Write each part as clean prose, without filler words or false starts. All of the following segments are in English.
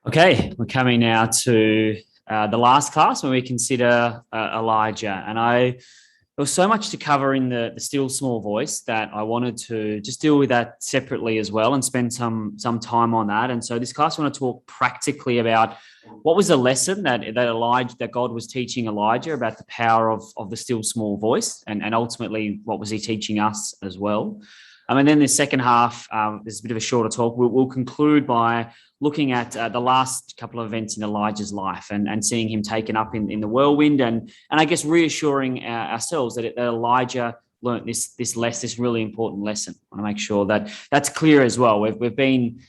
Okay, we're coming now to the last class when we consider Elijah. And there was so much to cover in the still small voice that I wanted to just deal with that separately as well and spend some time on that. And so this class, I want to talk practically about what was the lesson that God was teaching Elijah about the power of the still small voice, and ultimately what was he teaching us as well. And then the second half, this is a bit of a shorter talk. We'll conclude by looking at the last couple of events in Elijah's life and seeing him taken up in the whirlwind, and I guess reassuring ourselves that Elijah learnt this really important lesson. I want to make sure that that's clear as well. We've been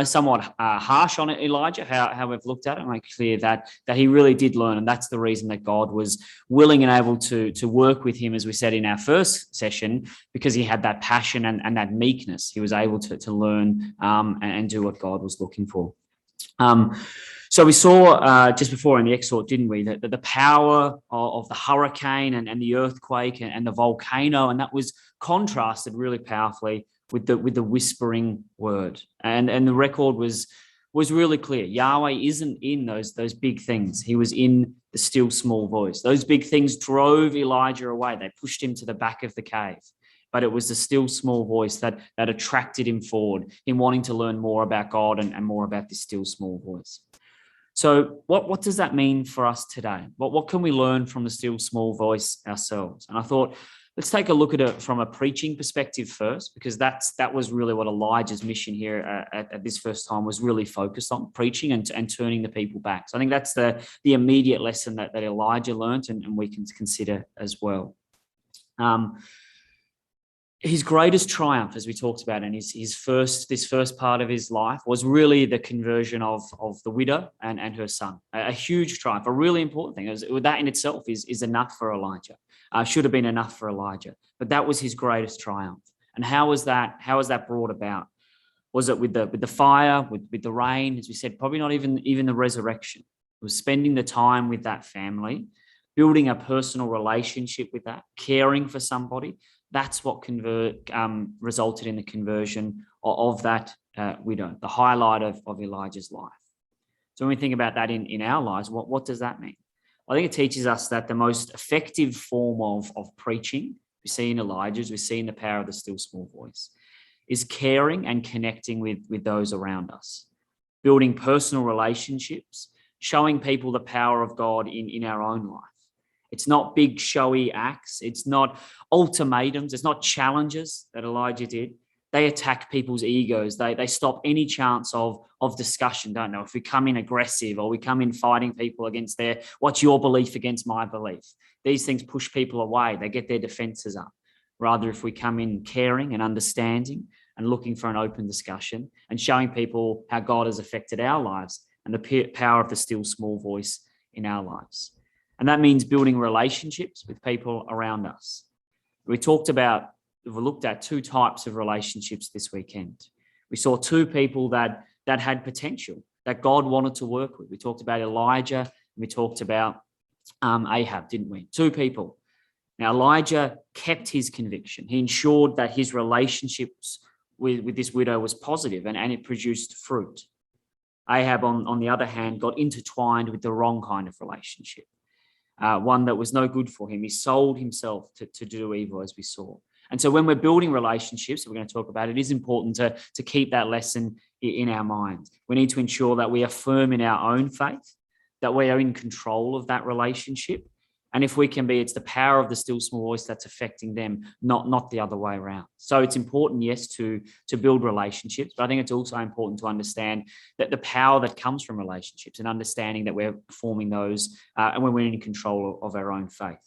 somewhat harsh on Elijah, how we've looked at it, and make clear that he really did learn, and that's the reason that God was willing and able to work with him, as we said in our first session, because he had that passion and that meekness. He was able to learn and do what God was looking for. So we saw just before in the exhort, didn't we, that the power of the hurricane and the earthquake and the volcano, and that was contrasted really powerfully with the whispering word, and the record was really clear. Yahweh isn't in those big things. He was in the still small voice. Those big things drove Elijah away. They pushed him to the back of the cave, but it was the still small voice that attracted him forward, him wanting to learn more about God and more about this still small voice. So what does that mean for us today? What can we learn from the still small voice ourselves? And I thought, let's take a look at it from a preaching perspective first, because that was really what Elijah's mission here at this first time was really focused on, preaching and turning the people back. So I think that's the immediate lesson that Elijah learned, and we can consider as well. His greatest triumph, as we talked about, and this first part of his life, was really the conversion of the widow and her son. A huge triumph, a really important thing. That in itself is enough for Elijah. Should have been enough for Elijah, but that was his greatest triumph. And how was that brought about? Was it with the fire, with the rain? As we said, probably not even the resurrection. It was spending the time with that family, building a personal relationship with that, caring for somebody. That's what resulted in the conversion of that widow, the highlight of Elijah's life. So when we think about that in our lives, what does that mean? I think it teaches us that the most effective form of preaching, we see in Elijah's, we see in the power of the still small voice, is caring and connecting with those around us, building personal relationships, showing people the power of God in our own life. It's not big showy acts. It's not ultimatums. It's not challenges that Elijah did. They attack people's egos. They stop any chance of discussion, don't know. If we come in aggressive or we come in fighting people against what's your belief against my belief? These things push people away. They get their defenses up. Rather, if we come in caring and understanding and looking for an open discussion and showing people how God has affected our lives and the power of the still small voice in our lives. And that means building relationships with people around us. We looked at two types of relationships this weekend. We saw two people that had potential, that God wanted to work with. We talked about Elijah and we talked about Ahab, didn't we? Two people. Now, Elijah kept his conviction. He ensured that his relationships with this widow was positive and it produced fruit. Ahab, on the other hand, got intertwined with the wrong kind of relationship. One that was no good for him. He sold himself to do evil, as we saw. And so when we're building relationships, we're going to talk about it is important to keep that lesson in our mind. We need to ensure that we are firm in our own faith, that we are in control of that relationship. And if we can be, it's the power of the still small voice that's affecting them, not the other way around. So it's important, yes, to build relationships, but I think it's also important to understand that the power that comes from relationships and understanding that we're forming those and when we're in control of our own faith.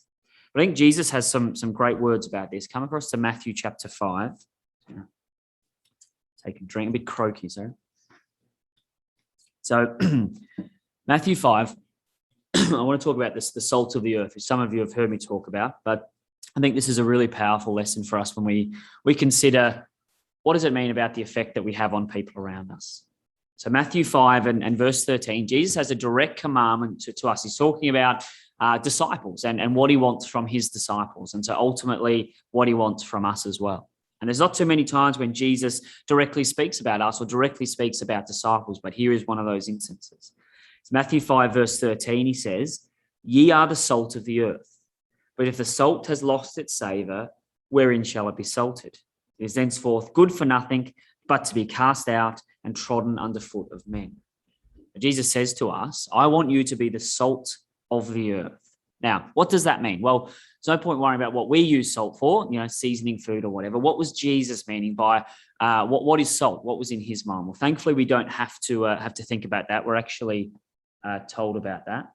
But I think Jesus has some great words about this. Come across to Matthew chapter 5. Take a drink, a bit croaky, sorry. So Matthew 5. I want to talk about this, the salt of the earth, which some of you have heard me talk about, but I think this is a really powerful lesson for us when we consider what does it mean about the effect that we have on people around us. So Matthew 5 and verse 13, Jesus has a direct commandment to us. He's talking about disciples and what he wants from his disciples, and so ultimately what he wants from us as well. And there's not too many times when Jesus directly speaks about us or directly speaks about disciples, but here is one of those instances. It's Matthew 5, verse 13. He says, "Ye are the salt of the earth. But if the salt has lost its savour, wherein shall it be salted? It is thenceforth good for nothing, but to be cast out and trodden underfoot of men." Jesus says to us, I want you to be the salt of the earth. Now, what does that mean? Well, there's no point worrying about what we use salt for, seasoning food or whatever. What was Jesus meaning by what is salt? What was in his mind? Well, thankfully, we don't have to think about that. We're actually told about that.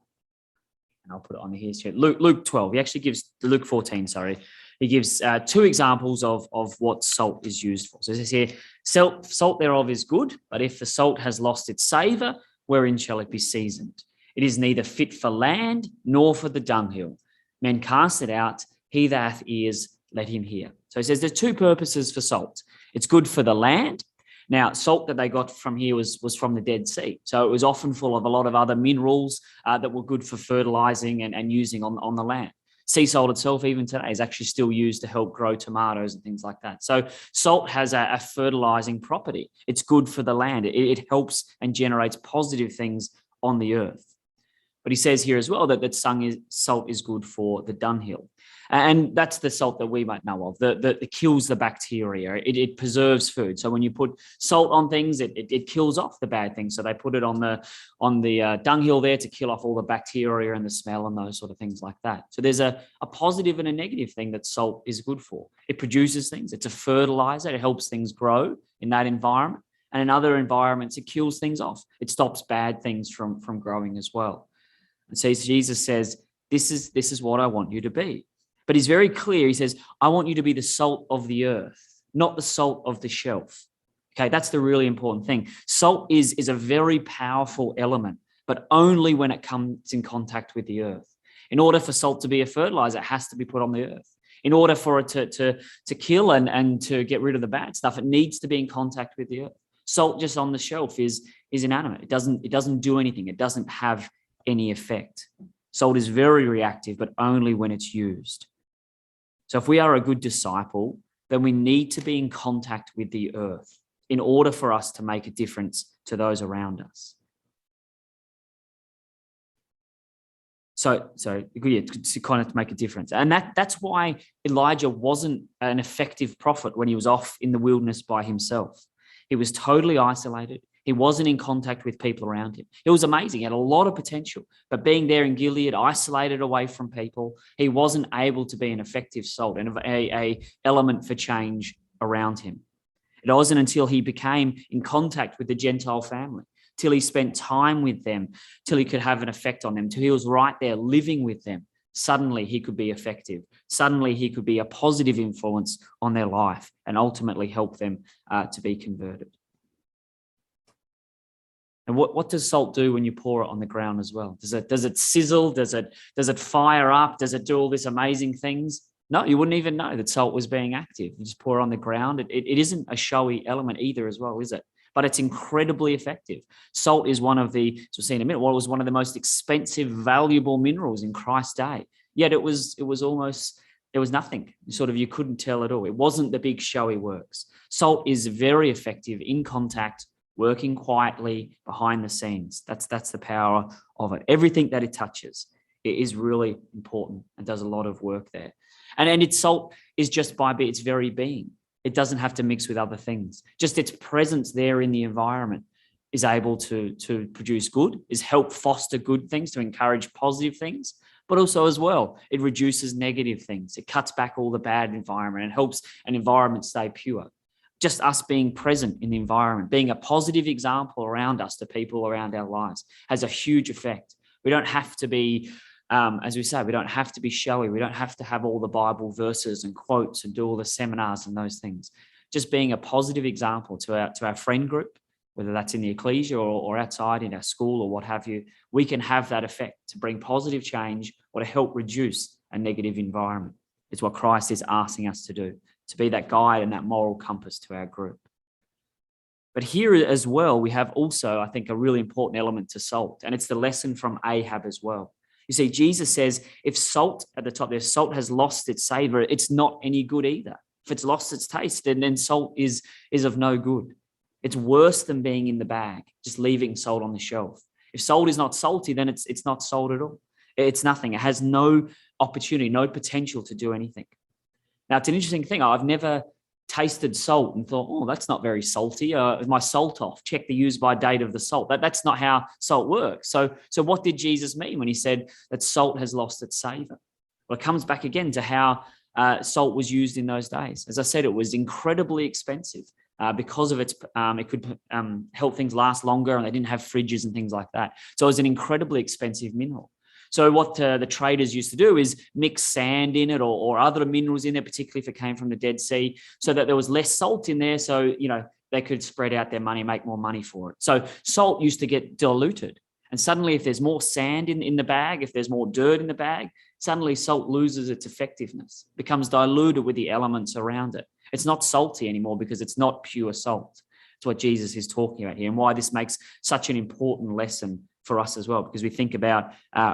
And I'll put it on here. Luke 12. He actually gives Luke 14. Sorry, he gives two examples of what salt is used for. So it says here, salt thereof is good, but if the salt has lost its savour, wherein shall it be seasoned? It is neither fit for land nor for the dunghill. Men cast it out. He that hath ears, let him hear. So he says there's two purposes for salt. It's good for the land. Now, salt that they got from here was from the Dead Sea. So it was often full of a lot of other minerals that were good for fertilizing and using on the land. Sea salt itself, even today, is actually still used to help grow tomatoes and things like that. So salt has a fertilizing property. It's good for the land. It helps and generates positive things on the earth. But he says here as well that salt is good for the dunghill. And that's the salt that we might know of, that kills the bacteria. It preserves food. So when you put salt on things, it kills off the bad things. So they put it on the dunghill there to kill off all the bacteria and the smell and those sort of things like that. So there's a positive and a negative thing that salt is good for. It produces things. It's a fertilizer. It helps things grow in that environment. And in other environments, it kills things off. It stops bad things from growing as well. And so Jesus says, this is what I want you to be. But he's very clear. He says, I want you to be the salt of the earth, not the salt of the shelf. Okay, that's the really important thing. Salt is a very powerful element, but only when it comes in contact with the earth. In order for salt to be a fertilizer, it has to be put on the earth. In order for it to kill and to get rid of the bad stuff, it needs to be in contact with the earth. Salt just on the shelf is inanimate. It doesn't do anything. It doesn't have any effect. Salt is very reactive, but only when it's used. So if we are a good disciple, then we need to be in contact with the earth in order for us to make a difference to those around us. So yeah, to kind of make a difference. And that's why Elijah wasn't an effective prophet when he was off in the wilderness by himself. He was totally isolated. He wasn't in contact with people around him. It was amazing. He had a lot of potential, but being there in Gilead, isolated away from people, he wasn't able to be an effective salt and a element for change around him. It wasn't until he became in contact with the Gentile family, till he spent time with them, till he could have an effect on them, till he was right there living with them. Suddenly he could be effective. Suddenly he could be a positive influence on their life and ultimately help them to be converted. And what does salt do when you pour it on the ground as well? Does it sizzle? Does it fire up? Does it do all these amazing things? No, you wouldn't even know that salt was being active. You just pour it on the ground. It isn't a showy element either as well, is it? But it's incredibly effective. Salt is one of the, as we'll see in a minute, was one of the most expensive, valuable minerals in Christ's day. Yet it was almost, there was nothing. You couldn't tell at all. It wasn't the big showy works. Salt is very effective in contact, working quietly behind the scenes. That's the power of it. Everything that it touches, it is really important and does a lot of work there. And its salt is just by its very being. It doesn't have to mix with other things. Just its presence there in the environment is able to produce good, is help foster good things, to encourage positive things, but also as well, it reduces negative things. It cuts back all the bad environment and helps an environment stay pure. Just us being present in the environment, being a positive example around us to people around our lives has a huge effect. We don't have to be, as we say, we don't have to be showy. We don't have to have all the Bible verses and quotes and do all the seminars and those things. Just being a positive example to our friend group, whether that's in the ecclesia or outside in our school or what have you, we can have that effect to bring positive change or to help reduce a negative environment. It's what Christ is asking us to do, to be that guide and that moral compass to our group. But here as well, we have also, I think, a really important element to salt, and it's the lesson from Ahab as well. You see, Jesus says, if salt at the top there, salt has lost its savor, it's not any good either. If it's lost its taste, then salt is of no good. It's worse than being in the bag, just leaving salt on the shelf. If salt is not salty, then it's not salt at all. It's nothing. It has no opportunity, no potential to do anything. Now, it's an interesting thing. I've never tasted salt and thought, oh, that's not very salty. Is my salt off? Check the use-by date of the salt. That's not how salt works. So what did Jesus mean when he said that salt has lost its savor? Well, it comes back again to how salt was used in those days. As I said, it was incredibly expensive because of its, it could help things last longer, and they didn't have fridges and things like that. So it was an incredibly expensive mineral. So what the traders used to do is mix sand in it or other minerals in there, particularly if it came from the Dead Sea, so that there was less salt in there. So, they could spread out their money, make more money for it. So salt used to get diluted. And suddenly, if there's more sand in the bag, if there's more dirt in the bag, suddenly salt loses its effectiveness, becomes diluted with the elements around it. It's not salty anymore because it's not pure salt. It's what Jesus is talking about here, and why this makes such an important lesson for us as well, because we think about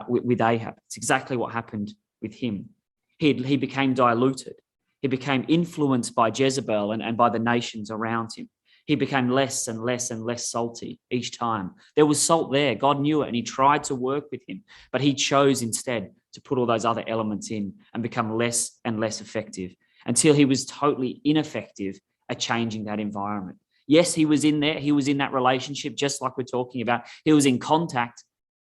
with Ahab. It's exactly what happened with him. He became diluted. He became influenced by Jezebel and by the nations around him. He became less and less and less salty each time. There was salt there. God knew it, and he tried to work with him, but he chose instead to put all those other elements in and become less and less effective until he was totally ineffective at changing that environment. Yes, he was in there. He was in that relationship, just like we're talking about. He was in contact,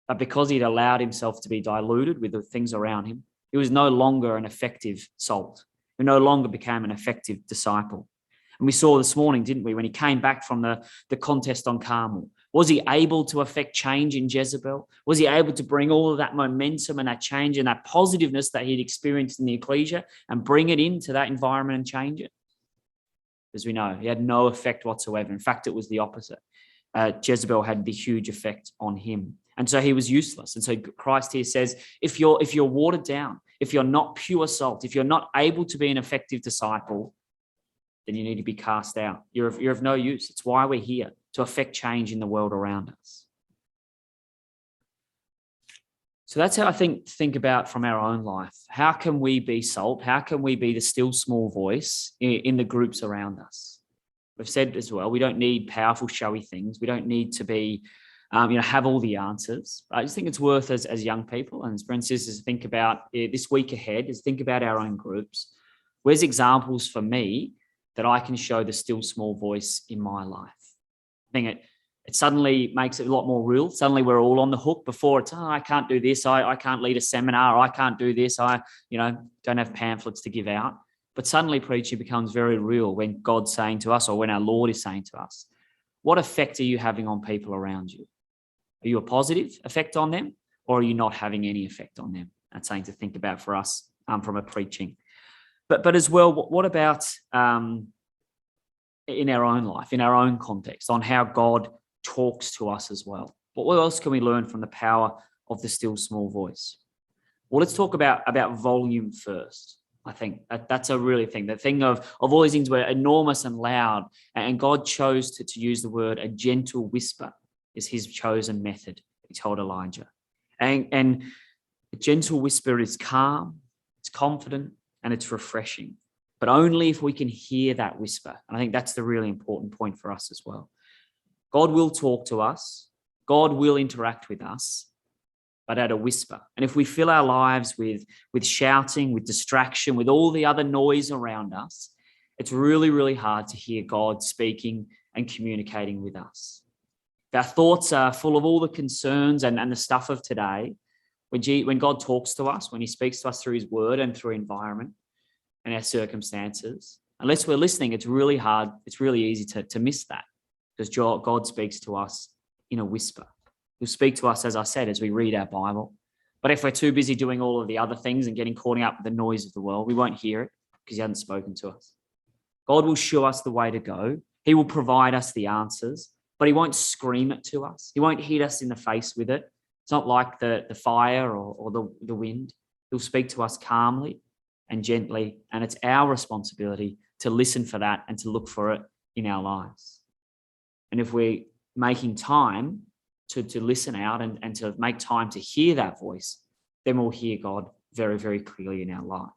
but because he'd allowed himself to be diluted with the things around him, he was no longer an effective salt. He no longer became an effective disciple. And we saw this morning, didn't we, when he came back from the contest on Carmel, was he able to affect change in Jezebel? Was he able to bring all of that momentum and that change and that positiveness that he'd experienced in the ecclesia and bring it into that environment and change it? As we know, he had no effect whatsoever. In fact, it was the opposite. Jezebel had the huge effect on him. And so he was useless. And so Christ here says, if you're watered down, if you're not pure salt, if you're not able to be an effective disciple, then you need to be cast out. You're of no use. It's why we're here, to affect change in the world around us. So that's how I think about from our own life. How can we be salt? How can we be the still small voice in the groups around us? We've said as well, we don't need powerful, showy things. We don't need to be, have all the answers. I just think it's worth as young people and as brothers and sisters think about this week ahead, is think about our own groups. Where's examples for me that I can show the still small voice in my life? I think it suddenly makes it a lot more real. Suddenly we're all on the hook. Before it's, I can't do this. I can't lead a seminar. Or I can't do this. I don't have pamphlets to give out. But suddenly preaching becomes very real when God's saying to us, or when our Lord is saying to us, what effect are you having on people around you? Are you a positive effect on them, or are you not having any effect on them? That's something to think about for us from a preaching. But as well, what about in our own life, in our own context, on how God talks to us as well? What else can we learn from the power of the still small voice? Well, let's talk about volume first. I think that's a really thing. The thing of all these things were enormous and loud, and God chose to use the word a gentle whisper is his chosen method, he told Elijah. And a gentle whisper is calm, it's confident, and it's refreshing. But only if we can hear that whisper. And I think that's the really important point for us as well. God will talk to us. God will interact with us, but at a whisper. And if we fill our lives with shouting, with distraction, with all the other noise around us, it's really, really hard to hear God speaking and communicating with us. If our thoughts are full of all the concerns and the stuff of today, when God talks to us, when he speaks to us through his word and through environment and our circumstances, unless we're listening, it's really hard. It's really easy to miss that, because God speaks to us in a whisper. He'll speak to us, as I said, as we read our Bible. But if we're too busy doing all of the other things and getting caught up with the noise of the world, we won't hear it because he hasn't spoken to us. God will show us the way to go. He will provide us the answers, but he won't scream it to us. He won't hit us in the face with it. It's not like the fire or the wind. He'll speak to us calmly and gently, and it's our responsibility to listen for that and to look for it in our lives. And if we're making time to listen out and to make time to hear that voice, then we'll hear God very, very clearly in our life.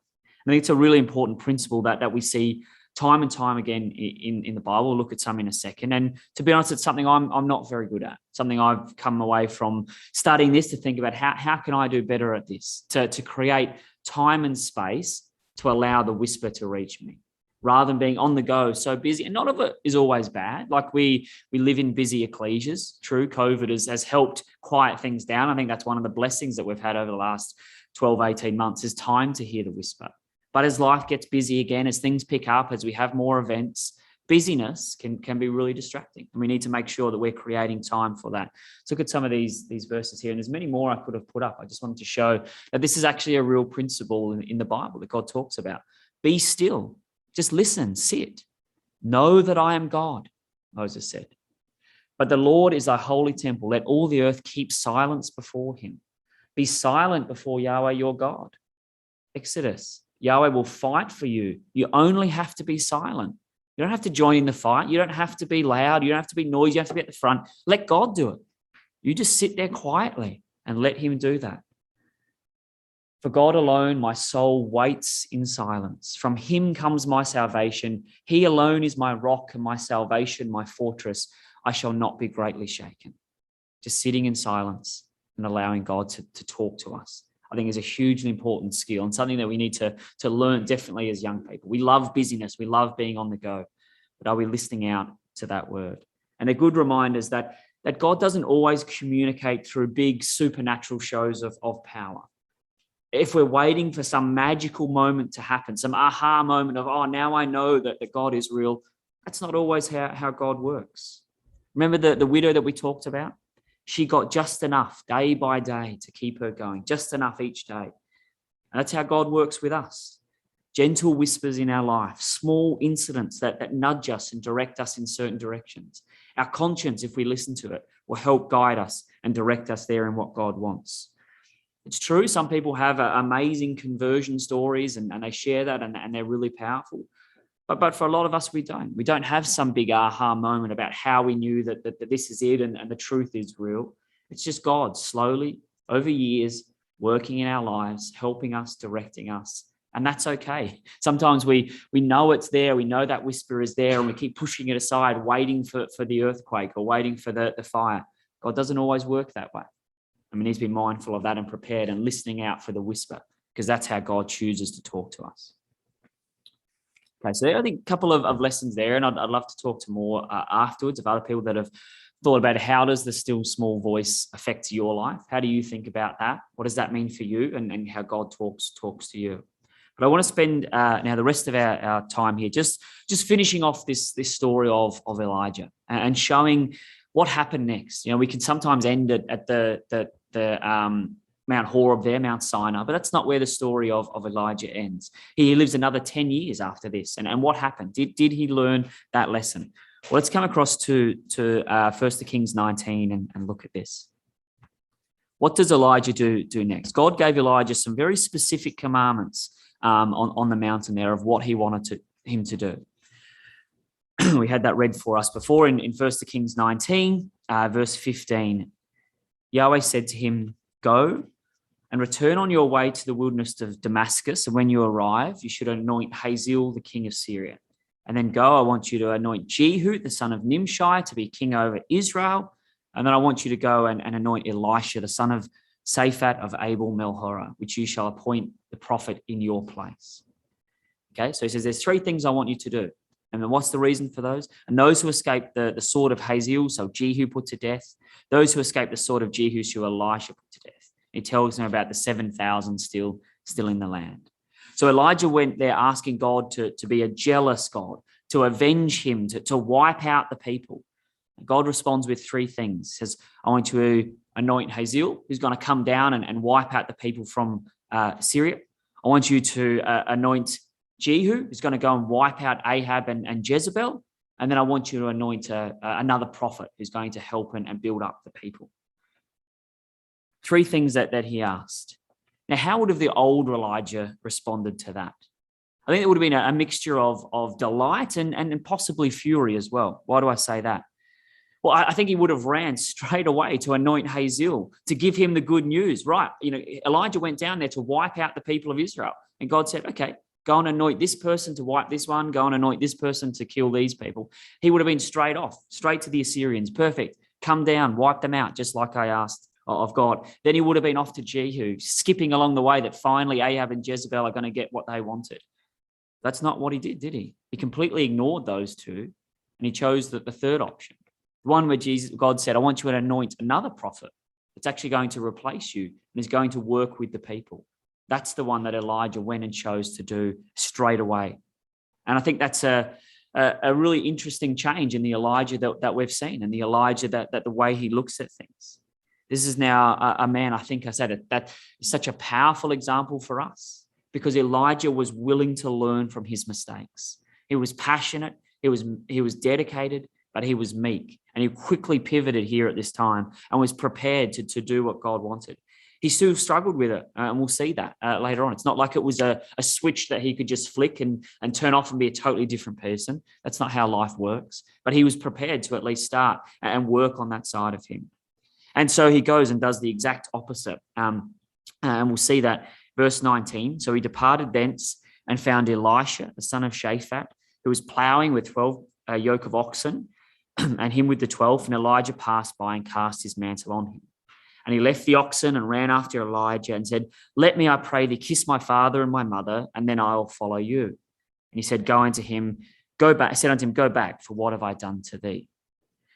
I think it's a really important principle that we see time and time again in the Bible. We'll look at some in a second. And to be honest, it's something I'm not very good at, something I've come away from studying this to think about how can I do better at this, to create time and space to allow the whisper to reach me rather than being on the go, so busy. And none of it is always bad. Like we live in busy ecclesias. True, COVID has helped quiet things down. I think that's one of the blessings that we've had over the last 12, 18 months is time to hear the whisper. But as life gets busy again, as things pick up, as we have more events, busyness can be really distracting. And we need to make sure that we're creating time for that. Let's look at some of these verses here. And there's many more I could have put up. I just wanted to show that this is actually a real principle in the Bible that God talks about. Be still. Just listen, sit. Know that I am God, Moses said. But the Lord is thy holy temple. Let all the earth keep silence before him. Be silent before Yahweh your God. Exodus. Yahweh will fight for you. You only have to be silent. You don't have to join in the fight. You don't have to be loud. You don't have to be noisy. You have to be at the front. Let God do it. You just sit there quietly and let him do that. For God alone, my soul waits in silence. From him comes my salvation. He alone is my rock and my salvation, my fortress. I shall not be greatly shaken. Just sitting in silence and allowing God to talk to us, I think is a hugely important skill and something that we need to learn definitely as young people. We love busyness. We love being on the go. But are we listening out to that word? And they're good reminders that God doesn't always communicate through big supernatural shows of power. If we're waiting for some magical moment to happen, some aha moment of, oh, now I know that God is real, that's not always how God works. Remember the widow that we talked about? She got just enough day by day to keep her going, just enough each day. And that's how God works with us. Gentle whispers in our life, small incidents that nudge us and direct us in certain directions. Our conscience, if we listen to it, will help guide us and direct us there in what God wants. It's true, some people have amazing conversion stories and they share that and they're really powerful. But for a lot of us, we don't. We don't have some big aha moment about how we knew that this is it and the truth is real. It's just God slowly, over years, working in our lives, helping us, directing us. And that's okay. Sometimes we know it's there. We know that whisper is there and we keep pushing it aside, waiting for the earthquake or waiting for the fire. God doesn't always work that way. And we need to be mindful of that and prepared and listening out for the whisper because that's how God chooses to talk to us. Okay, so I think a couple of lessons there, and I'd love to talk to more afterwards of other people that have thought about how does the still small voice affect your life? How do you think about that? What does that mean for you and how God talks to you? But I want to spend now the rest of our time here just finishing off this story of Elijah and showing what happened next. You know, we can sometimes end at the Mount Horeb there, Mount Sinai, but that's not where the story of Elijah ends. He lives another 10 years after this. And what happened? Did he learn that lesson? Well, let's come across to 1 Kings 19 and look at this. What does Elijah do next? God gave Elijah some very specific commandments on the mountain there of what he wanted him to do. We had that read for us before in 1 Kings 19, verse 15. Yahweh said to him, "Go and return on your way to the wilderness of Damascus. And when you arrive, you should anoint Hazael, the king of Syria. And then go, I want you to anoint Jehu, the son of Nimshi, to be king over Israel. And then I want you to go and anoint Elisha, the son of Shaphat of Abel Melhorah, which you shall appoint the prophet in your place." Okay, so he says there's three things I want you to do. And then what's the reason for those? And those who escaped the sword of Hazael, so Jehu put to death. Those who escaped the sword of Jehu, so Elisha put to death. He tells them about the 7,000 still in the land. So Elijah went there asking God to be a jealous God, to avenge him, to wipe out the people. God responds with three things. He says, I want you to anoint Hazael, who's going to come down and wipe out the people from Syria. I want you to anoint Jehu, who's going to go and wipe out Ahab and Jezebel. And then I want you to anoint another prophet who's going to help and build up the people. Three things that he asked. Now, how would have the old Elijah responded to that? I think it would have been a mixture of delight and possibly fury as well. Why do I say that? Well, I think he would have ran straight away to anoint Hazael, to give him the good news. Right, Elijah went down there to wipe out the people of Israel. And God said, okay, Go and anoint this person to wipe this one. Go and anoint this person to kill these people. He would have been straight off, straight to the Assyrians. Perfect. Come down, wipe them out, just like I asked of God. Then he would have been off to Jehu, skipping along the way that finally Ahab and Jezebel are going to get what they wanted. That's not what he did he? He completely ignored those two, and he chose the third option, the one where God said, I want you to anoint another prophet that's actually going to replace you and is going to work with the people. That's the one that Elijah went and chose to do straight away. And I think that's a really interesting change in the Elijah that we've seen, and the Elijah that the way he looks at things. This is now a man, I think I said it, that is such a powerful example for us, because Elijah was willing to learn from his mistakes. He was passionate, he was dedicated, but he was meek. And he quickly pivoted here at this time and was prepared to do what God wanted. He still struggled with it, and we'll see that later on. It's not like it was a switch that he could just flick and turn off and be a totally different person. That's not how life works. But he was prepared to at least start and work on that side of him. And so he goes and does the exact opposite. And we'll see that verse 19. So he departed thence and found Elisha, the son of Shaphat, who was plowing with 12 yoke of oxen, and him with the 12. And Elijah passed by and cast his mantle on him. And he left the oxen and ran after Elijah and said, let me, I pray thee, kiss my father and my mother, and then I will follow you. And he said, go unto him, go back. I said unto him, go back, for what have I done to thee?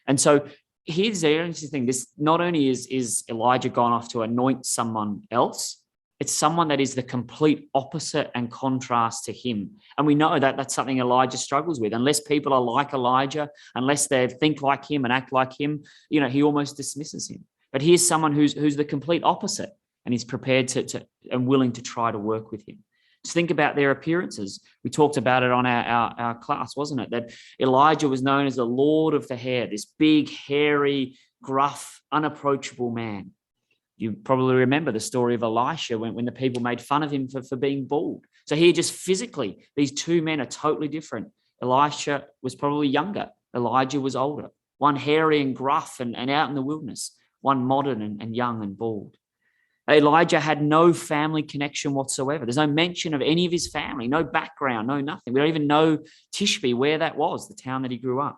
And so here's the interesting thing. This not only is Elijah gone off to anoint someone else, it's someone that is the complete opposite and contrast to him. And we know that that's something Elijah struggles with. Unless people are like Elijah, unless they think like him and act like him, he almost dismisses him. But here's someone who's the complete opposite, and he's prepared to and willing to try to work with him. Just think about their appearances. We talked about it on our class, wasn't it? That Elijah was known as the Lord of the Hair, this big, hairy, gruff, unapproachable man. You probably remember the story of Elisha when the people made fun of him for being bald. So here, just physically, these two men are totally different. Elisha was probably younger. Elijah was older. One hairy and gruff and out in the wilderness. One modern and young and bald. Elijah had no family connection whatsoever. There's no mention of any of his family, no background, no nothing. We don't even know Tishbe, where that was, the town that he grew up.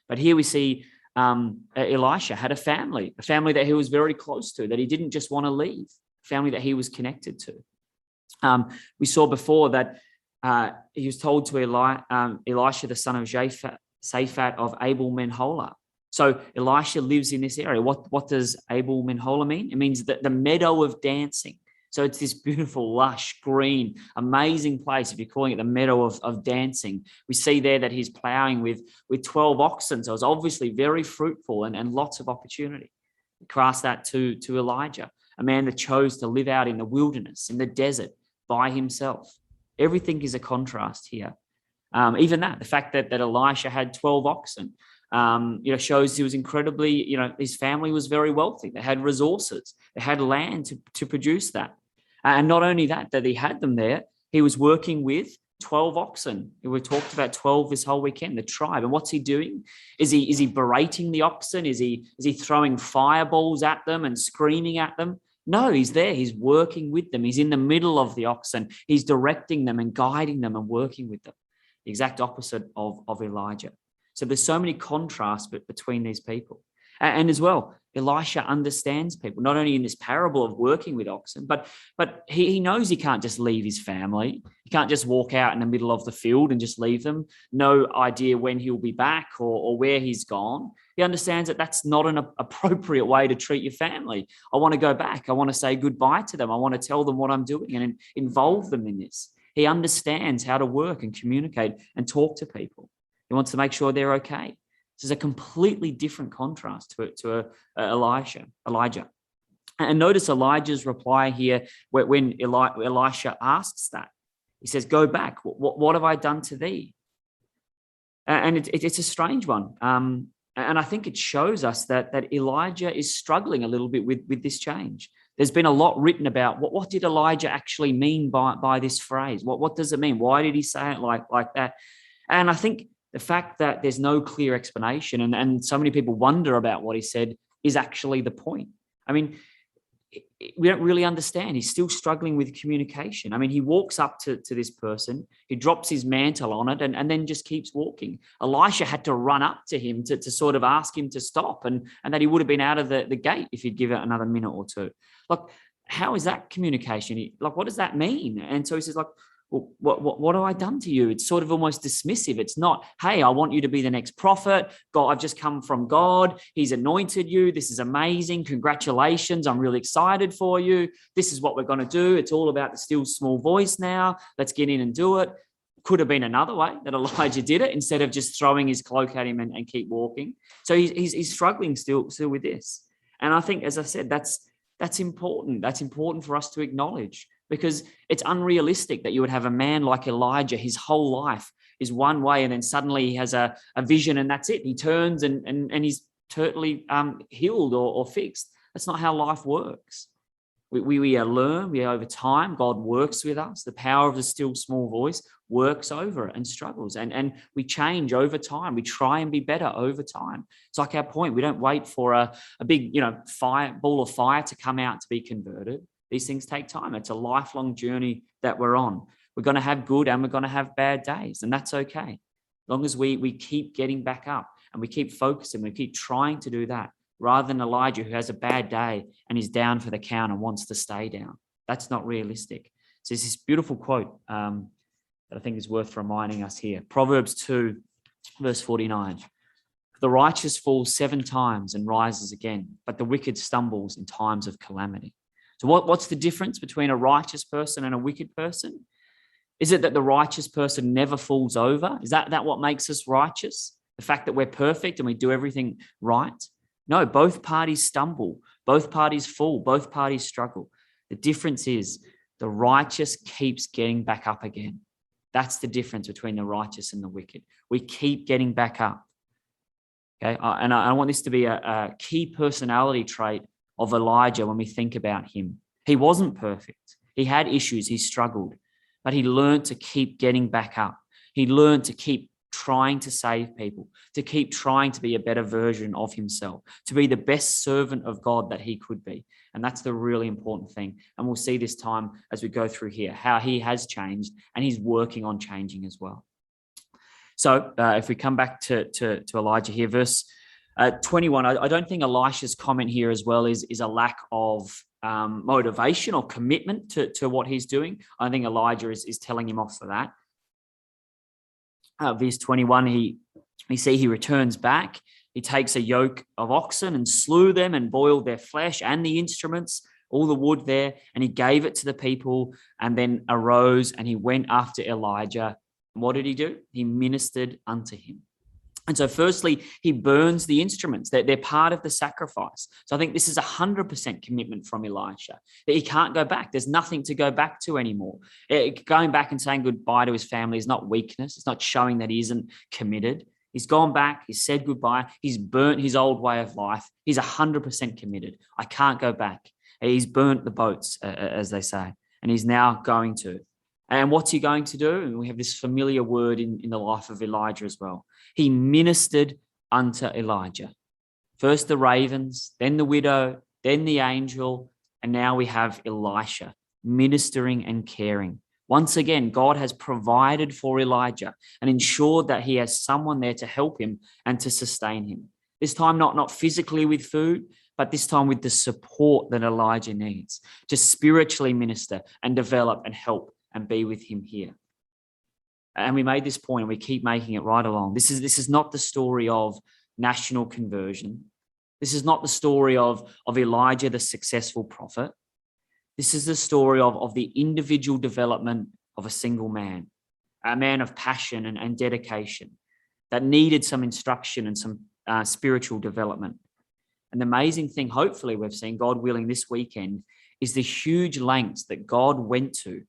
But here we see Elisha had a family that he was very close to, that he didn't just want to leave, a family that he was connected to. We saw before that he was told to Elisha, the son of Shaphat of Abel Menholah. So Elisha lives in this area. What does Abel Menholah mean? It means that the meadow of dancing. So it's this beautiful, lush, green, amazing place. If you're calling it the meadow of dancing, we see there that he's plowing with 12 oxen. So it's obviously very fruitful and lots of opportunity. Contrast that to Elijah, a man that chose to live out in the wilderness, in the desert, by himself. Everything is a contrast here. Even the fact that Elisha had 12 oxen, shows he was incredibly, his family was very wealthy. They had resources. They had land to produce that. And not only that he had them there, he was working with 12 oxen. We talked about 12 this whole weekend, the tribe. And what's he doing? Is he berating the oxen? Is he throwing fireballs at them and screaming at them? No, he's there. He's working with them. He's in the middle of the oxen. He's directing them and guiding them and working with them. The exact opposite of Elijah. So there's so many contrasts between these people. And as well, Elisha understands people, not only in this parable of working with oxen, but he knows he can't just leave his family. He can't just walk out in the middle of the field and just leave them. No idea when he'll be back or where he's gone. He understands that that's not an appropriate way to treat your family. I want to go back. I want to say goodbye to them. I want to tell them what I'm doing and involve them in this. He understands how to work and communicate and talk to people. He wants to make sure they're okay. This is a completely different contrast to Elijah. And notice Elijah's reply here when Elisha asks that. He says, go back. What have I done to thee? And it's a strange one. And I think it shows us that Elijah is struggling a little bit with this change. There's been a lot written about what did Elijah actually mean by this phrase? What does it mean? Why did he say it like that? And I think the fact that there's no clear explanation and so many people wonder about what he said is actually the point. I mean, we don't really understand. He's still struggling with communication. I mean, he walks up to this person, he drops his mantle on it, and then just keeps walking. Elisha had to run up to him to sort of ask him to stop, and that he would have been out of the gate if he'd give it another minute or two. Like, how is that communication? Like, what does that mean? And so he says, like, well, what have I done to you? It's sort of almost dismissive. It's not, hey, I want you to be the next prophet. God, I've just come from God. He's anointed you. This is amazing. Congratulations. I'm really excited for you. This is what we're going to do. It's all about the still small voice now. Let's get in and do it. Could have been another way that Elijah did it instead of just throwing his cloak at him and keep walking. So he's struggling still with this. And I think, as I said, that's important. That's important for us to acknowledge, because it's unrealistic that you would have a man like Elijah, his whole life is one way, and then suddenly he has a vision and that's it. He turns and he's totally healed or fixed. That's not how life works. We learn, over time, God works with us. The power of the still small voice works over it and struggles. And we change over time. We try and be better over time. It's like our point. We don't wait for a big, ball of fire to come out to be converted. These things take time. It's a lifelong journey that we're on. We're going to have good and we're going to have bad days, and that's okay. As long as we keep getting back up and we keep focusing, we keep trying to do that, rather than Elijah, who has a bad day and is down for the count and wants to stay down. That's not realistic. So there's this beautiful quote that I think is worth reminding us here. Proverbs 2, verse 49. The righteous falls 7 times and rises again, but the wicked stumbles in times of calamity. So what's the difference between a righteous person and a wicked person? Is it that the righteous person never falls over? Is that what makes us righteous? The fact that we're perfect and we do everything right? No, both parties stumble, both parties fall, both parties struggle. The difference is the righteous keeps getting back up again. That's the difference between the righteous and the wicked. We keep getting back up. Okay, and I want this to be a key personality trait of Elijah when we think about him. He wasn't perfect. He had issues. He struggled, but he learned to keep getting back up. He learned to keep trying to save people, to keep trying to be a better version of himself, to be the best servant of God that he could be. And that's the really important thing. And we'll see this time as we go through here, how he has changed and he's working on changing as well. So if we come back to Elijah here, verse 21, I don't think Elisha's comment here as well is a lack of motivation or commitment to what he's doing. I think Elijah is telling him off for that. Verse 21, he returns back. He takes a yoke of oxen and slew them and boiled their flesh and the instruments, all the wood there, and he gave it to the people, and then arose and he went after Elijah. And what did he do? He ministered unto him. And so firstly, he burns the instruments. They're part of the sacrifice. So I think this is 100% commitment from Elisha, that he can't go back. There's nothing to go back to anymore. Going back and saying goodbye to his family is not weakness. It's not showing that he isn't committed. He's gone back. He's said goodbye. He's burnt his old way of life. He's 100% committed. I can't go back. He's burnt the boats, as they say, and he's now going to. And what's he going to do? And we have this familiar word in the life of Elijah as well. He ministered unto Elijah. First the ravens, then the widow, then the angel, and now we have Elisha ministering and caring. Once again, God has provided for Elijah and ensured that he has someone there to help him and to sustain him. This time not physically with food, but this time with the support that Elijah needs to spiritually minister and develop and help and be with him here. And we made this point and we keep making it right along. This is not the story of national conversion. This is not the story of Elijah, the successful prophet. This is the story of the individual development of a single man, a man of passion and dedication that needed some instruction and some spiritual development. And the amazing thing, hopefully we've seen, God willing, this weekend, is the huge lengths that God went to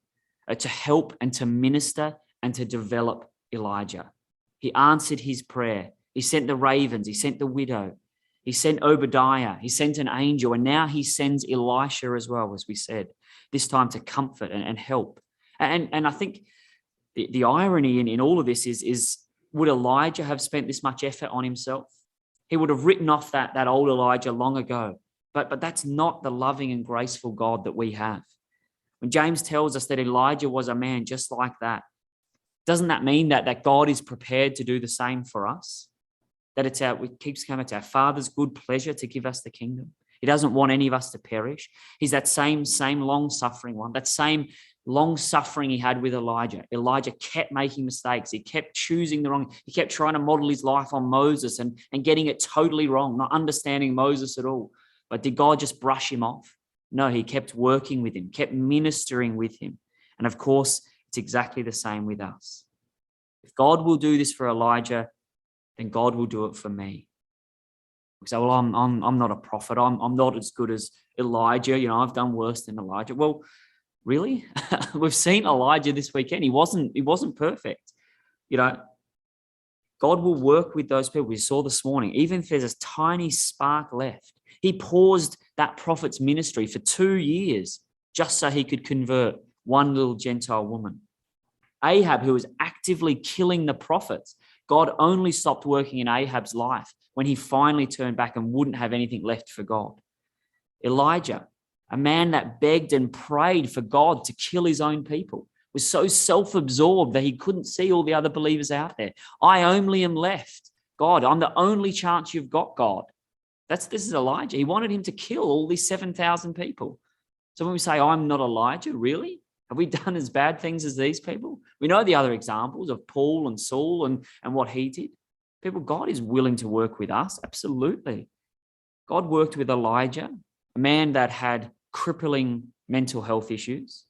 help and to minister and to develop Elijah. He answered his prayer. He sent the ravens. He sent the widow. He sent Obadiah. He sent an angel. And now he sends Elisha as well, as we said, this time to comfort and help. And I think the irony in all of this is would Elijah have spent this much effort on himself? He would have written off that old Elijah long ago. But that's not the loving and graceful God that we have. When James tells us that Elijah was a man just like that, doesn't that mean that God is prepared to do the same for us? That it keeps coming, it's our Father's good pleasure to give us the kingdom. He doesn't want any of us to perish. He's that same long-suffering one, that same long-suffering he had with Elijah. Elijah kept making mistakes. He kept choosing the wrong. He kept trying to model his life on Moses and getting it totally wrong, not understanding Moses at all. But did God just brush him off? No, he kept working with him, kept ministering with him. And of course, it's exactly the same with us. If God will do this for Elijah, then God will do it for me. We say, well, I'm not a prophet. I'm not as good as Elijah. You know, I've done worse than Elijah. Well, really? We've seen Elijah this weekend. He wasn't perfect. You know, God will work with those people. We saw this morning, even if there's a tiny spark left. He paused that prophet's ministry for 2 years just so he could convert one little Gentile woman. Ahab, who was actively killing the prophets, God only stopped working in Ahab's life when he finally turned back and wouldn't have anything left for God. Elijah, a man that begged and prayed for God to kill his own people, was so self-absorbed that he couldn't see all the other believers out there. I only am left. God, I'm the only chance you've got, God. This is Elijah. He wanted him to kill all these 7,000 people. So when we say, I'm not Elijah, really? Have we done as bad things as these people? We know the other examples of Paul and Saul and what he did. People, God is willing to work with us. Absolutely. God worked with Elijah, a man that had crippling mental health issues,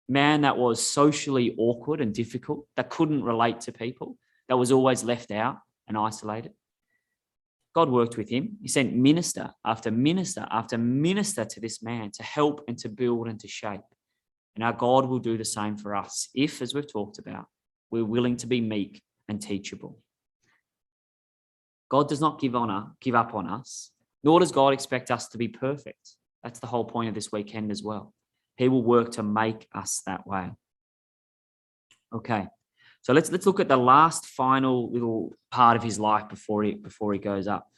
a man that was socially awkward and difficult, that couldn't relate to people, that was always left out and isolated. God worked with him. He sent minister after minister after minister to this man to help and to build and to shape. And our God will do the same for us if, as we've talked about, we're willing to be meek and teachable. God does not give up on us, nor does God expect us to be perfect. That's the whole point of this weekend as well. He will work to make us that way. Okay, so let's look at the last final little part of his life before he goes up.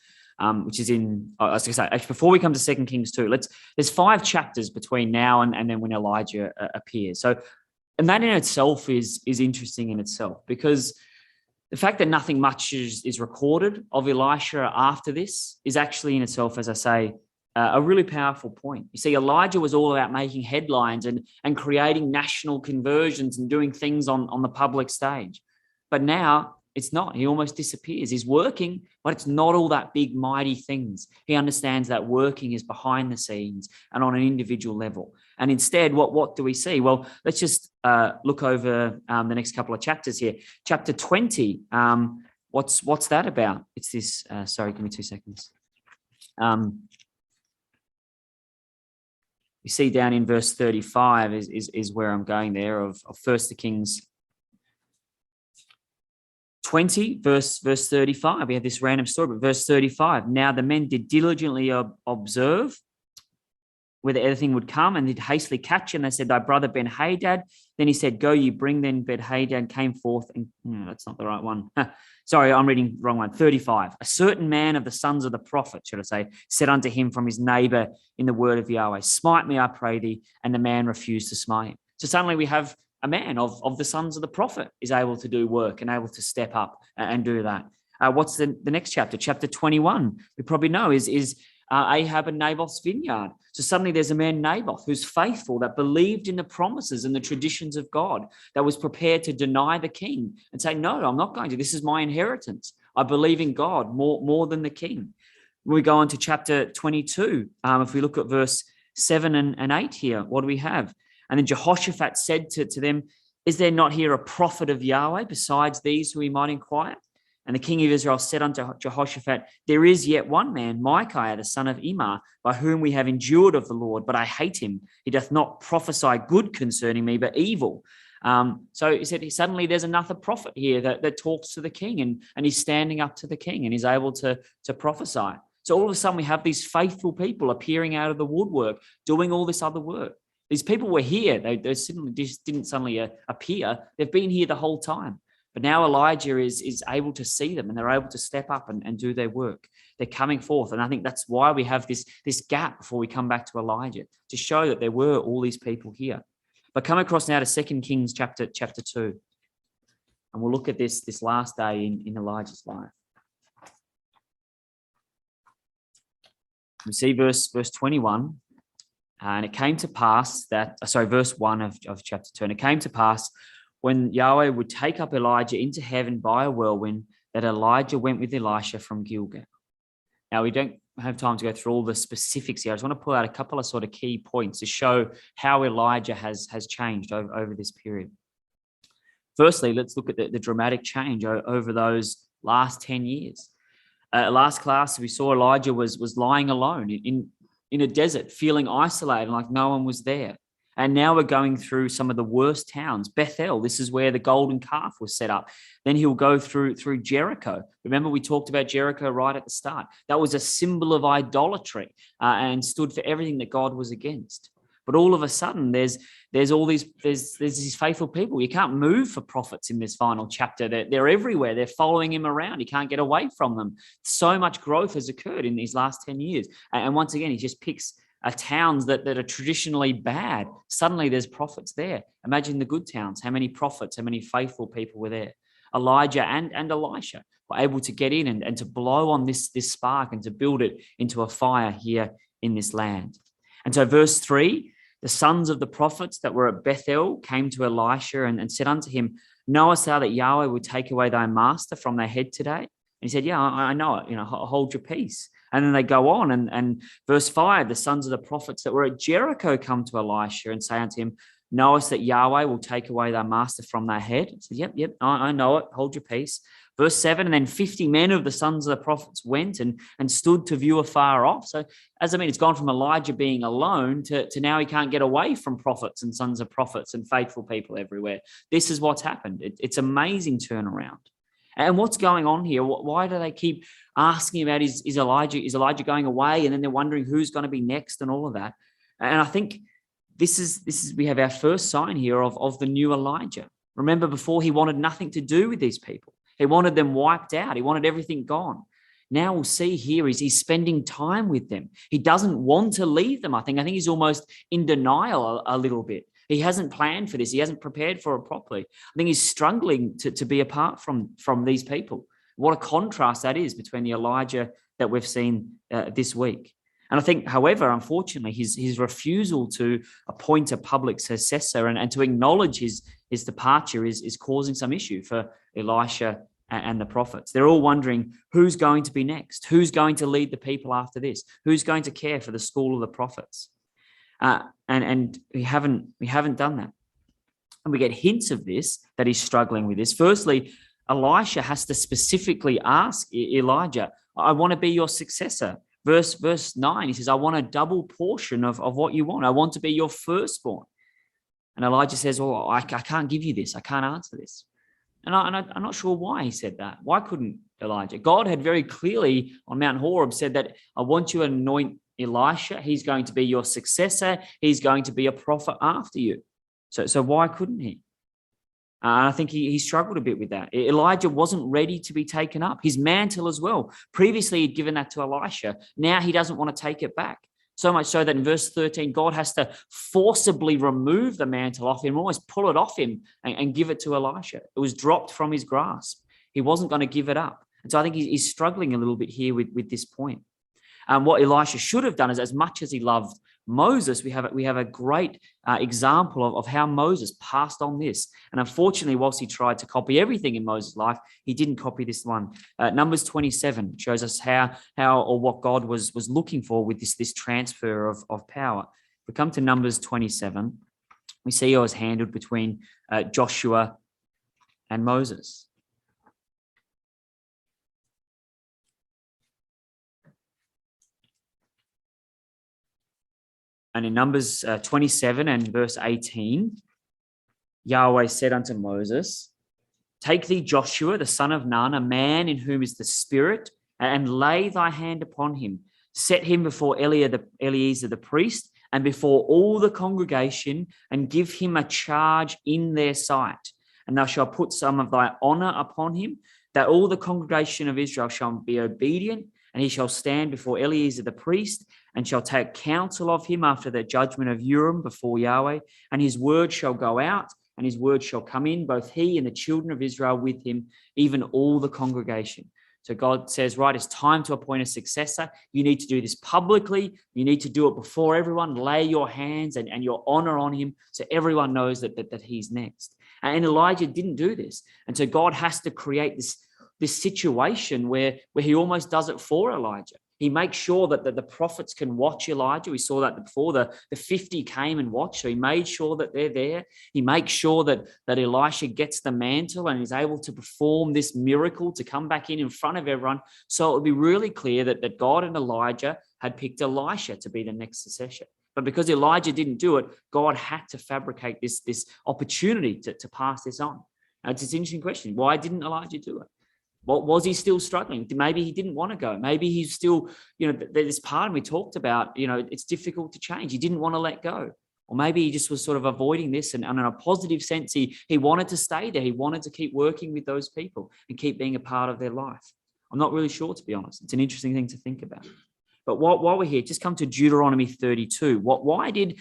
Which is in, I was going to say, actually, before we come to 2 Kings 2, there's 5 chapters between now and then when Elijah appears. So, and that in itself is interesting in itself, because the fact that nothing much is recorded of Elisha after this is actually in itself, as I say, a really powerful point. You see, Elijah was all about making headlines and creating national conversions and doing things on the public stage. But now, it's not. He almost disappears. He's working, but it's not all that big, mighty things. He understands that working is behind the scenes and on an individual level. And instead, what do we see? Well, let's just look over the next couple of chapters here. Chapter 20, what's that about? It's this, sorry, give me 2 seconds. You see down in verse 35 is where I'm going there of 1 Kings 20, verse 35. We have this random story, but verse 35. Now the men did diligently observe whether anything would come, and did hastily catch him. They said, thy brother Ben-Hadad. Then he said, go, you bring. Then Ben-Hadad came forth, and that's not the right one. Sorry, I'm reading the wrong one. 35. A certain man of the sons of the prophet, should I say, said unto him from his neighbor in the word of Yahweh, smite me, I pray thee. And the man refused to smite him. So suddenly we have a man of the sons of the prophet is able to do work and able to step up and do that. What's the next chapter? Chapter 21, we probably know is Ahab and Naboth's vineyard. So suddenly there's a man, Naboth, who's faithful, that believed in the promises and the traditions of God, that was prepared to deny the king and say, no, I'm not going to. This is my inheritance. I believe in God more than the king. When we go on to chapter 22, if we look at verse 7 and 8 here, what do we have? And then Jehoshaphat said to them, is there not here a prophet of Yahweh besides these who we might inquire? And the king of Israel said unto Jehoshaphat, there is yet one man, Micaiah, the son of Immer, by whom we have endured of the Lord, but I hate him. He doth not prophesy good concerning me, but evil. So he said, suddenly there's another prophet here that talks to the king, and he's standing up to the king and he's able to prophesy. So all of a sudden we have these faithful people appearing out of the woodwork, doing all this other work. These people were here. They didn't suddenly appear. They've been here the whole time. But now Elijah is able to see them, and they're able to step up and do their work. they're coming forth. And I think that's why we have this gap before we come back to Elijah, to show that there were all these people here. But come across now to 2 Kings chapter 2. And we'll look at this last day in Elijah's life. We see verse 21. And it came to pass that, verse 1 of chapter 2. And it came to pass when Yahweh would take up Elijah into heaven by a whirlwind, that Elijah went with Elisha from Gilgal. Now, we don't have time to go through all the specifics here. I just want to pull out a couple of sort of key points to show how Elijah has changed over this period. Firstly, let's look at the dramatic change over those last 10 years. Last class, we saw Elijah was lying alone in a desert, feeling isolated, like no one was there. And now we're going through some of the worst towns. Bethel, this is where the golden calf was set up. Then he'll go through Jericho. Remember, we talked about Jericho right at the start. That was a symbol of idolatry and stood for everything that God was against. But all of a sudden, there's these faithful people. You can't move for prophets in this final chapter. They're everywhere. They're following him around. You can't get away from them. So much growth has occurred in these last 10 years. And once again, he just picks towns that are traditionally bad. Suddenly there's prophets there. Imagine the good towns. How many prophets, how many faithful people were there? Elijah and Elisha were able to get in and to blow on this spark and to build it into a fire here in this land. And so verse 3, the sons of the prophets that were at Bethel came to Elisha and said unto him, knowest thou that Yahweh would take away thy master from thy head today? And he said, yeah, I know it. Hold your peace. And then they go on. And verse 5, the sons of the prophets that were at Jericho come to Elisha and say unto him, knowest that Yahweh will take away thy master from thy head? He said, yep, I know it. Hold your peace. Verse 7, and then 50 men of the sons of the prophets went and stood to view afar off. So, it's gone from Elijah being alone to now he can't get away from prophets and sons of prophets and faithful people everywhere. This is what's happened. It's amazing turnaround. And what's going on here? Why do they keep asking about is Elijah going away? And then they're wondering who's going to be next and all of that. And I think this is we have our first sign here of the new Elijah. Remember, before he wanted nothing to do with these people. He wanted them wiped out. He wanted everything gone. Now we'll see here he's spending time with them. He doesn't want to leave them. I think he's almost in denial a little bit. He hasn't planned for this. He hasn't prepared for it properly. I think he's struggling to be apart from these people. What a contrast that is between the Elijah that we've seen this week. And I think, however, unfortunately, his refusal to appoint a public successor and to acknowledge his departure is causing some issue for Elisha and the prophets. They're all wondering who's going to be next, who's going to lead the people after this, who's going to care for the school of the prophets. And we haven't done that. And we get hints of this, that he's struggling with this. Firstly, Elisha has to specifically ask Elijah, I want to be your successor. Verse 9, he says, I want a double portion of what you want. I want to be your firstborn. And Elijah says, oh, I can't give you this. I can't answer this. And I'm not sure why he said that. Why couldn't Elijah? God had very clearly on Mount Horeb said that I want you to anoint Elisha. He's going to be your successor. He's going to be a prophet after you. So why couldn't he? I think he struggled a bit with that. Elijah wasn't ready to be taken up. His mantle as well. Previously, he'd given that to Elisha. Now he doesn't want to take it back. So much so that in verse 13, God has to forcibly remove the mantle off him, almost pull it off him and give it to Elisha. It was dropped from his grasp. He wasn't going to give it up. And so I think he's struggling a little bit here with this point. What Elisha should have done is, as much as he loved Moses, we have a great example of how Moses passed on this. And unfortunately, whilst he tried to copy everything in Moses' life, he didn't copy this one. Numbers 27 shows us how or what God was looking for with this transfer of power. If we come to Numbers 27, we see it was handled between Joshua and Moses. And in Numbers 27 and verse 18, Yahweh said unto Moses, take thee Joshua, the son of Nun, a man in whom is the Spirit, and lay thy hand upon him. Set him before Eleazar the priest and before all the congregation, and give him a charge in their sight. And thou shalt put some of thy honor upon him, that all the congregation of Israel shall be obedient, And he shall stand before Eleazar the priest, and shall take counsel of him after the judgment of Urim before Yahweh. And his word shall go out, and his word shall come in, both he and the children of Israel with him, even all the congregation. So God says, right, it's time to appoint a successor. You need to do this publicly. You need to do it before everyone. Lay your hands and your honor on him so everyone knows that he's next. And Elijah didn't do this. And so God has to create this situation where he almost does it for Elijah. He makes sure that the prophets can watch Elijah. We saw that before. The 50 came and watched, so he made sure that they're there. He makes sure that Elisha gets the mantle and is able to perform this miracle to come back in front of everyone. So it would be really clear that God and Elijah had picked Elisha to be the next successor. But because Elijah didn't do it, God had to fabricate this opportunity to pass this on. Now, it's an interesting question. Why didn't Elijah do it? What was he still struggling? Maybe he didn't want to go. Maybe he's still, this part we talked about, it's difficult to change. He didn't want to let go. Or maybe he just was sort of avoiding this. And in a positive sense, he wanted to stay there. He wanted to keep working with those people and keep being a part of their life. I'm not really sure, to be honest. It's an interesting thing to think about. But while we're here, just come to Deuteronomy 32. Why did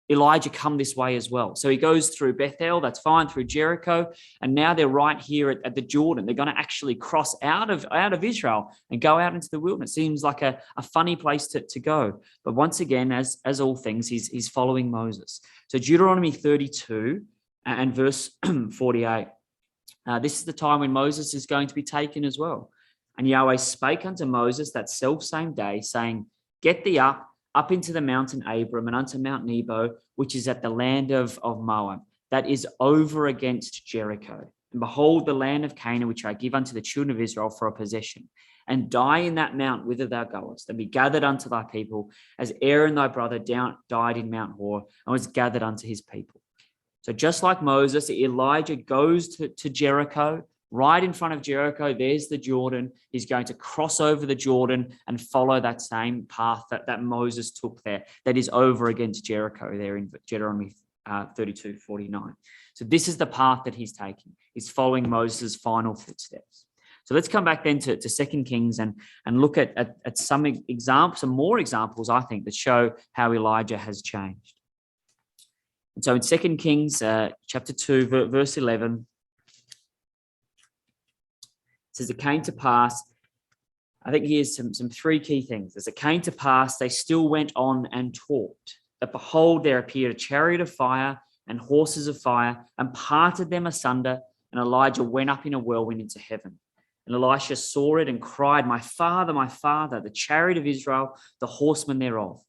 Elijah come this way as well? So he goes through Bethel, that's fine, through Jericho, and now they're right here at the Jordan. They're going to actually cross out of Israel and go out into the wilderness. Seems like a funny place to go. But once again, as all things, he's following Moses. So Deuteronomy 32 and verse 48. This is the time when Moses is going to be taken as well. And Yahweh spake unto Moses that selfsame day, saying, Get thee up into the mountain Abram, and unto Mount Nebo, which is at the land of Moab, that is over against Jericho. And behold, the land of Canaan, which I give unto the children of Israel for a possession. And die in that mount whither thou goest, and be gathered unto thy people, as Aaron thy brother died in Mount Hor, and was gathered unto his people. So just like Moses, Elijah goes to Jericho. Right in front of Jericho, there's the Jordan. He's going to cross over the Jordan and follow that same path that Moses took there, that is over against Jericho there in Deuteronomy 32:49. So this is the path that he's taking. He's following Moses' final footsteps. So let's come back then to 2 Kings and look at some examples, some more examples, I think, that show how Elijah has changed. And so in 2 Kings chapter 2, verse 11, says it came to pass, I think here's some three key things. As it came to pass, they still went on and talked, that behold, there appeared a chariot of fire and horses of fire, and parted them asunder, and Elijah went up in a whirlwind into heaven. And Elisha saw it and cried, my father, the chariot of Israel, the horsemen thereof.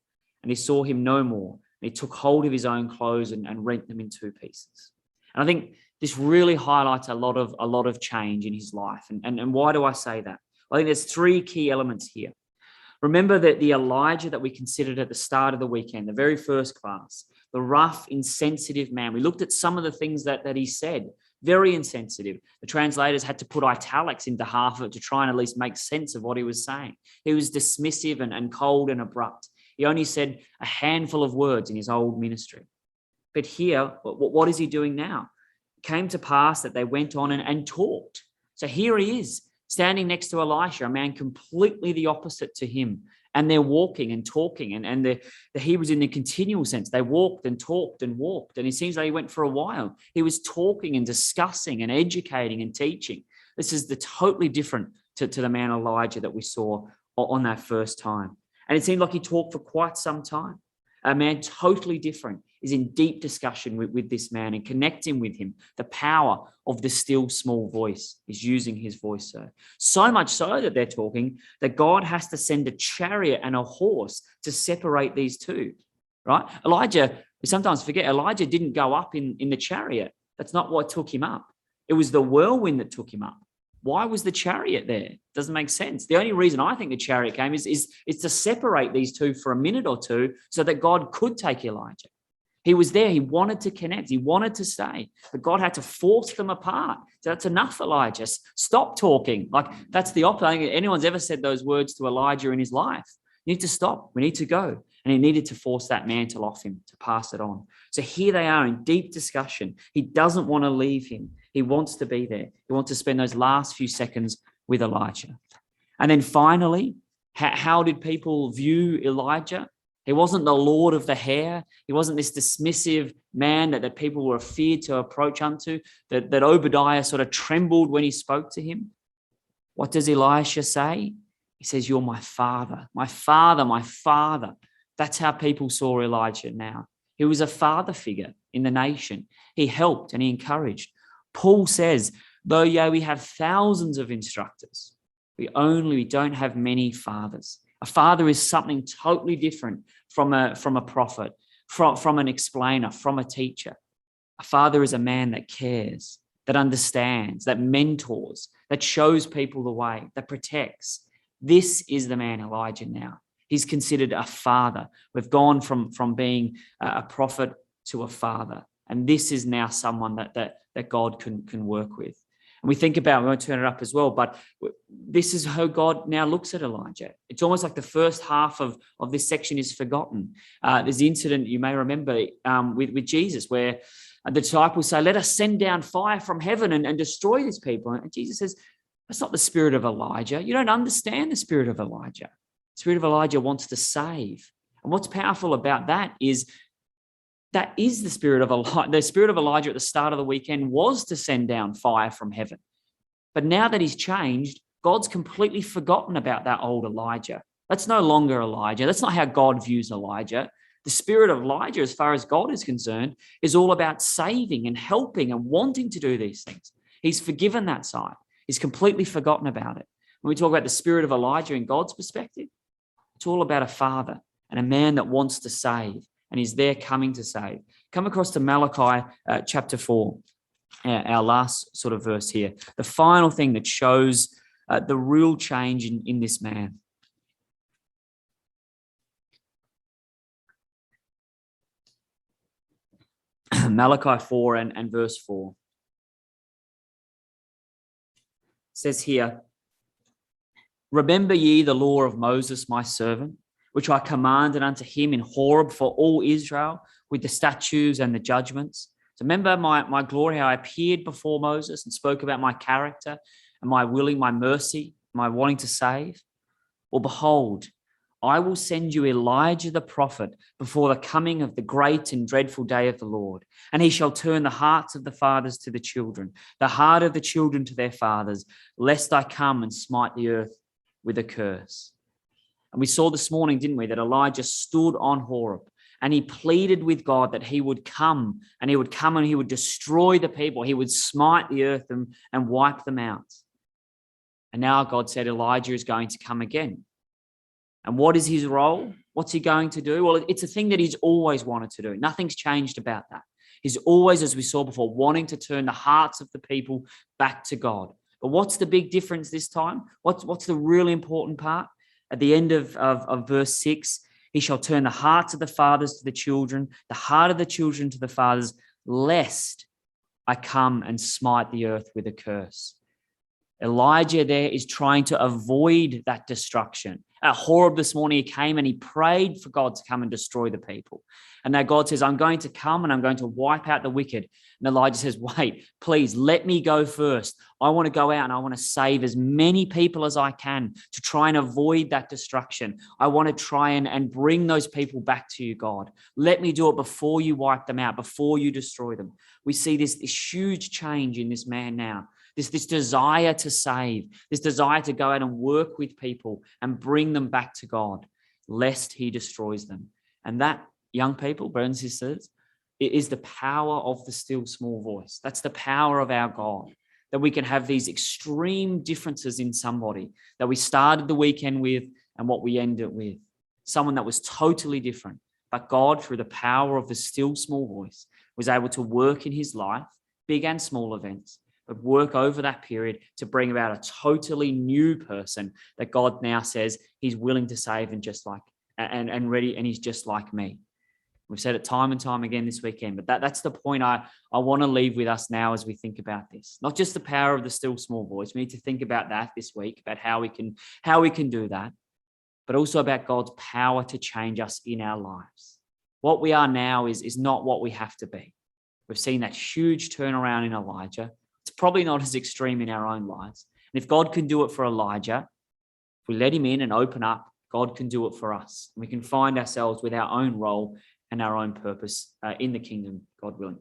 And he saw him no more. And he took hold of his own clothes and rent them in two pieces. And I think this really highlights a lot of change in his life. And why do I say that? I think there's three key elements here. Remember that the Elijah that we considered at the start of the weekend, the very first class, the rough, insensitive man. We looked at some of the things that he said, very insensitive. The translators had to put italics into half of it to try and at least make sense of what he was saying. He was dismissive and cold and abrupt. He only said a handful of words in his old ministry. But here, what is he doing now? Came to pass that they went on and talked. So here he is, standing next to Elisha, a man completely the opposite to him. And they're walking and talking. And the Hebrews in the continual sense, they walked and talked and walked. And it seems like he went for a while. He was talking and discussing and educating and teaching. This is the totally different to the man Elijah that we saw on that first time. And it seemed like he talked for quite some time. A man totally different is in deep discussion with this man and connecting with him. The power of the still small voice is using his voice. So much so that they're talking that God has to send a chariot and a horse to separate these two, right? Elijah, we sometimes forget, Elijah didn't go up in the chariot. That's not what took him up. It was the whirlwind that took him up. Why was the chariot there? Doesn't make sense. The only reason I think the chariot came is to separate these two for a minute or two so that God could take Elijah. He was there. He wanted to connect. He wanted to stay. But God had to force them apart. So that's enough, Elijah. Stop talking. Like, that's the opposite. I don't think anyone's ever said those words to Elijah in his life. You need to stop. We need to go. And he needed to force that mantle off him to pass it on. So here they are in deep discussion. He doesn't want to leave him. He wants to be there. He wants to spend those last few seconds with Elijah. And then finally, how did people view Elijah? He wasn't the Lord of the hair. He wasn't this dismissive man that people were afeared to approach unto, that Obadiah sort of trembled when he spoke to him. What does Elisha say? He says, "You're my father, my father, my father." That's how people saw Elijah now. He was a father figure in the nation. He helped and he encouraged. Paul says, though, we have thousands of instructors, we don't have many fathers. A father is something totally different from a prophet, from an explainer, from a teacher. A father is a man that cares, that understands, that mentors, that shows people the way, that protects. This is the man Elijah now. He's considered a father. We've gone from being a prophet to a father. And this is now someone that God can work with. And we think about, we won't turn it up as well, but this is how God now looks at Elijah. It's almost like the first half of this section is forgotten. There's the incident you may remember with Jesus where the disciples say, "Let us send down fire from heaven and destroy these people." And Jesus says, "That's not the spirit of Elijah. You don't understand the spirit of Elijah. The spirit of Elijah wants to save." And what's powerful about that is the spirit of Elijah. The spirit of Elijah at the start of the weekend was to send down fire from heaven. But now that he's changed, God's completely forgotten about that old Elijah. That's no longer Elijah. That's not how God views Elijah. The spirit of Elijah, as far as God is concerned, is all about saving and helping and wanting to do these things. He's forgiven that side. He's completely forgotten about it. When we talk about the spirit of Elijah in God's perspective, it's all about a father and a man that wants to save. And he's there coming to save. Come across to Malachi chapter 4, our last sort of verse here. The final thing that shows the real change in this man. Malachi 4 and verse 4. It says here, "Remember ye the law of Moses, my servant, which I commanded unto him in Horeb for all Israel, with the statutes and the judgments." So remember my glory, how I appeared before Moses and spoke about my character and my willing, my mercy, my wanting to save. Well, behold, I will send you Elijah the prophet before the coming of the great and dreadful day of the Lord. And he shall turn the hearts of the fathers to the children, the heart of the children to their fathers, lest I come and smite the earth with a curse. And we saw this morning, didn't we, that Elijah stood on Horeb and he pleaded with God that he would come and he would destroy the people. He would smite the earth and wipe them out. And now God said Elijah is going to come again. And what is his role? What's he going to do? Well, it's a thing that he's always wanted to do. Nothing's changed about that. He's always, as we saw before, wanting to turn the hearts of the people back to God. But what's the big difference this time? What's the really important part? At the end of verse 6, he shall turn the hearts of the fathers to the children, the heart of the children to the fathers, lest I come and smite the earth with a curse. Elijah there is trying to avoid that destruction. At Horeb this morning, he came and he prayed for God to come and destroy the people. And now God says, I'm going to come and I'm going to wipe out the wicked. And Elijah says, wait, please let me go first. I want to go out and I want to save as many people as I can to try and avoid that destruction. I want to try and bring those people back to you, God. Let me do it before you wipe them out, before you destroy them. We see this huge change in this man now. This desire to save, this desire to go out and work with people and bring them back to God, lest he destroys them. And that, young people, brothers and sisters, it is the power of the still small voice. That's the power of our God, that we can have these extreme differences in somebody that we started the weekend with and what we end it with. Someone that was totally different. But God, through the power of the still small voice, was able to work in his life, big and small events, but work over that period to bring about a totally new person that God now says he's willing to save and just like and ready, and he's just like me. We've said it time and time again this weekend, but that's the point I want to leave with us now as we think about this. Not just the power of the still small voice. We need to think about that this week, about how we can do that, but also about God's power to change us in our lives. What we are now is not what we have to be. We've seen that huge turnaround in Elijah. It's probably not as extreme in our own lives, And if God can do it for Elijah, if we let him in and open up, God can do it for us. We can find ourselves with our own role and our own purpose in the kingdom, God willing.